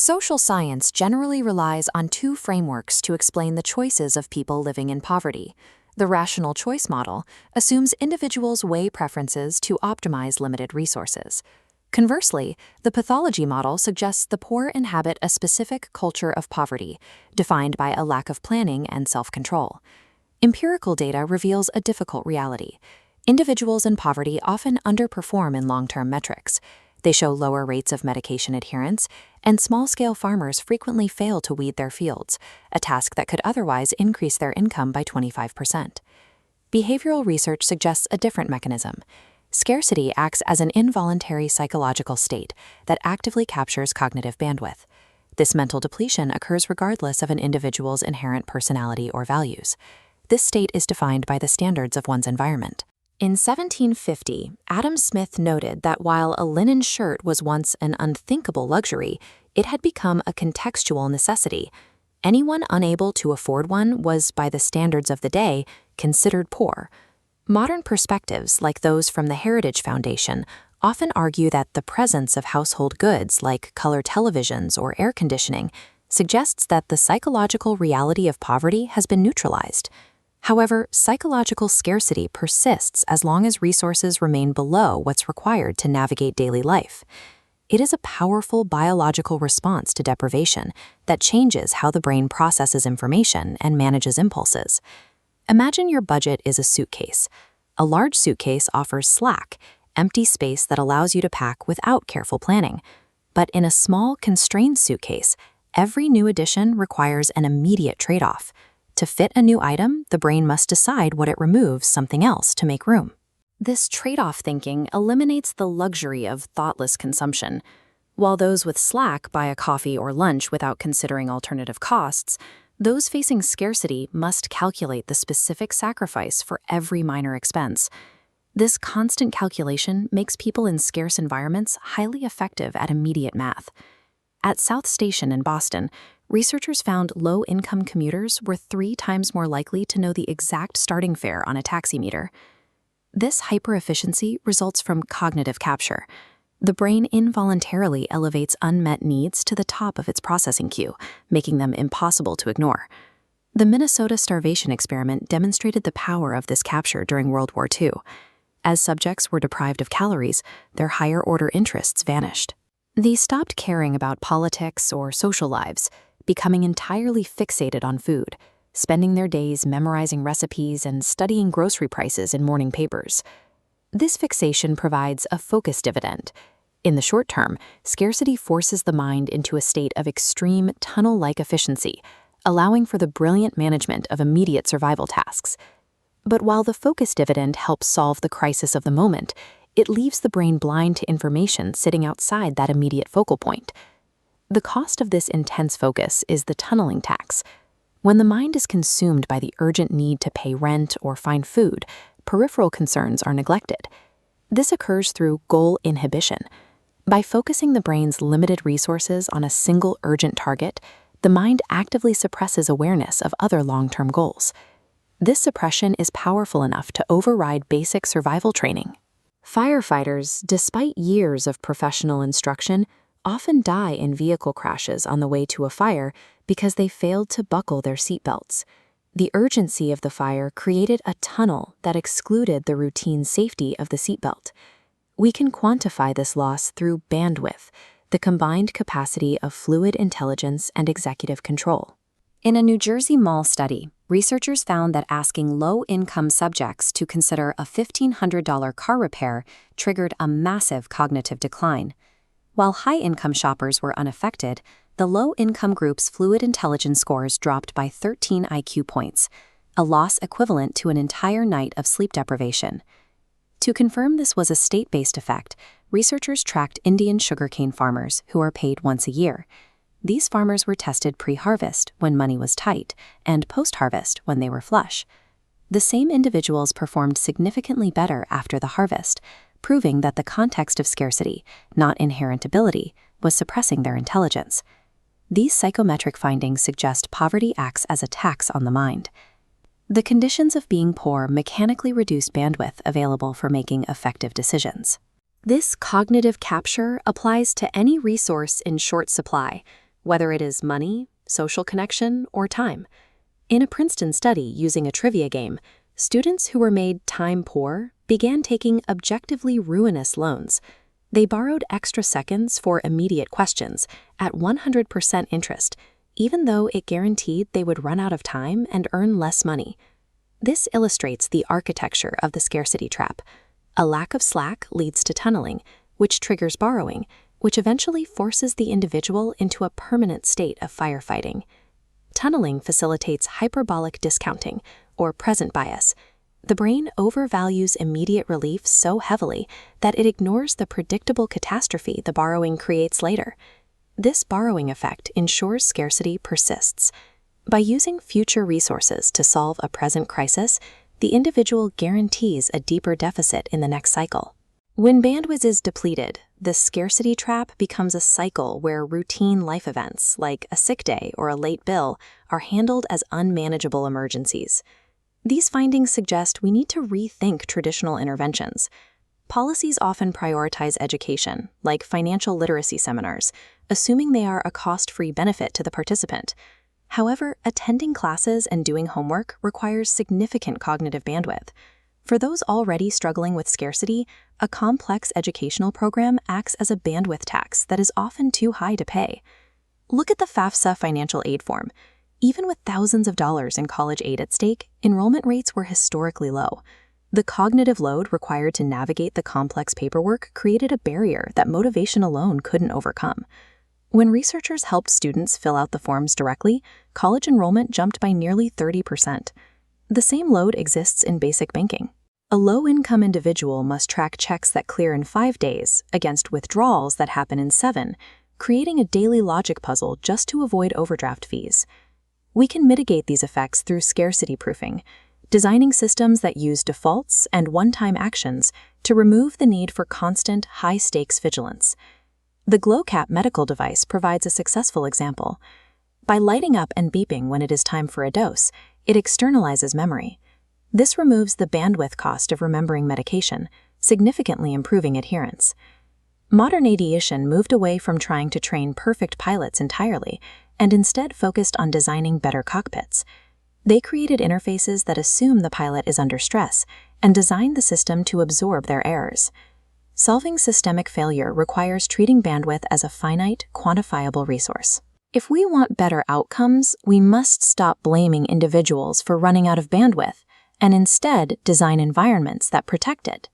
Social science generally relies on two frameworks to explain the choices of people living in poverty. The rational choice model assumes individuals weigh preferences to optimize limited resources. Conversely, the pathology model suggests the poor inhabit a specific culture of poverty, defined by a lack of planning and self-control. Empirical data reveals a difficult reality. Individuals in poverty often underperform in long-term metrics. They show lower rates of medication adherence, and small-scale farmers frequently fail to weed their fields, a task that could otherwise increase their income by 25%. Behavioral research suggests a different mechanism. Scarcity acts as an involuntary psychological state that actively captures cognitive bandwidth. This mental depletion occurs regardless of an individual's inherent personality or values. This state is defined by the standards of one's environment. In 1750, Adam Smith noted that while a linen shirt was once an unthinkable luxury, it had become a contextual necessity. Anyone unable to afford one was, by the standards of the day, considered poor. Modern perspectives, like those from the Heritage Foundation, often argue that the presence of household goods like color televisions or air conditioning suggests that the psychological reality of poverty has been neutralized. However, psychological scarcity persists as long as resources remain below what's required to navigate daily life. It is a powerful biological response to deprivation that changes how the brain processes information and manages impulses. Imagine your budget is a suitcase. A large suitcase offers slack, empty space that allows you to pack without careful planning. But in a small, constrained suitcase, every new addition requires an immediate trade-off. To fit a new item, the brain must decide what it removes something else to make room. This trade-off thinking eliminates the luxury of thoughtless consumption. While those with slack buy a coffee or lunch without considering alternative costs, those facing scarcity must calculate the specific sacrifice for every minor expense. This constant calculation makes people in scarce environments highly effective at immediate math. At South Station in Boston, researchers found low-income commuters were 3 times more likely to know the exact starting fare on a taxi meter. This hyper-efficiency results from cognitive capture. The brain involuntarily elevates unmet needs to the top of its processing queue, making them impossible to ignore. The Minnesota starvation experiment demonstrated the power of this capture during World War II. As subjects were deprived of calories, their higher-order interests vanished. They stopped caring about politics or social lives, becoming entirely fixated on food, spending their days memorizing recipes and studying grocery prices in morning papers. This fixation provides a focus dividend. In the short term, scarcity forces the mind into a state of extreme tunnel-like efficiency, allowing for the brilliant management of immediate survival tasks. But while the focus dividend helps solve the crisis of the moment, it leaves the brain blind to information sitting outside that immediate focal point. The cost of this intense focus is the tunneling tax. When the mind is consumed by the urgent need to pay rent or find food, peripheral concerns are neglected. This occurs through goal inhibition. By focusing the brain's limited resources on a single urgent target, the mind actively suppresses awareness of other long-term goals. This suppression is powerful enough to override basic survival training. Firefighters, despite years of professional instruction, often die in vehicle crashes on the way to a fire because they failed to buckle their seatbelts. The urgency of the fire created a tunnel that excluded the routine safety of the seatbelt. We can quantify this loss through bandwidth, the combined capacity of fluid intelligence and executive control. In a New Jersey mall study, researchers found that asking low-income subjects to consider a $1,500 car repair triggered a massive cognitive decline. While high-income shoppers were unaffected, the low-income group's fluid intelligence scores dropped by 13 IQ points, a loss equivalent to an entire night of sleep deprivation. To confirm this was a state-based effect, researchers tracked Indian sugarcane farmers who are paid once a year. These farmers were tested pre-harvest when money was tight and post-harvest when they were flush. The same individuals performed significantly better after the harvest, proving that the context of scarcity, not inherent ability, was suppressing their intelligence. These psychometric findings suggest poverty acts as a tax on the mind. The conditions of being poor mechanically reduce bandwidth available for making effective decisions. This cognitive capture applies to any resource in short supply, whether it is money, social connection, or time. In a Princeton study using a trivia game, students who were made time poor began taking objectively ruinous loans. They borrowed extra seconds for immediate questions at 100% interest, even though it guaranteed they would run out of time and earn less money. This illustrates the architecture of the scarcity trap. A lack of slack leads to tunneling, which triggers borrowing, which eventually forces the individual into a permanent state of firefighting. Tunneling facilitates hyperbolic discounting, or present bias. The brain overvalues immediate relief so heavily that it ignores the predictable catastrophe the borrowing creates later. This borrowing effect ensures scarcity persists. By using future resources to solve a present crisis, the individual guarantees a deeper deficit in the next cycle. When bandwidth is depleted, the scarcity trap becomes a cycle where routine life events, like a sick day or a late bill, are handled as unmanageable emergencies. These findings suggest we need to rethink traditional interventions. Policies often prioritize education, like financial literacy seminars, assuming they are a cost-free benefit to the participant. However, attending classes and doing homework requires significant cognitive bandwidth. For those already struggling with scarcity, a complex educational program acts as a bandwidth tax that is often too high to pay. Look at the FAFSA financial aid form. Even with thousands of dollars in college aid at stake, enrollment rates were historically low. The cognitive load required to navigate the complex paperwork created a barrier that motivation alone couldn't overcome. When researchers helped students fill out the forms directly, college enrollment jumped by nearly 30%. The same load exists in basic banking. A low-income individual must track checks that clear in 5 days against withdrawals that happen in 7, creating a daily logic puzzle just to avoid overdraft fees. We can mitigate these effects through scarcity proofing, designing systems that use defaults and one-time actions to remove the need for constant, high-stakes vigilance. The GlowCap medical device provides a successful example. By lighting up and beeping when it is time for a dose, it externalizes memory. This removes the bandwidth cost of remembering medication, significantly improving adherence. Modern aviation moved away from trying to train perfect pilots entirely and instead focused on designing better cockpits. They created interfaces that assume the pilot is under stress and designed the system to absorb their errors. Solving systemic failure requires treating bandwidth as a finite, quantifiable resource. If we want better outcomes, we must stop blaming individuals for running out of bandwidth and instead design environments that protect it.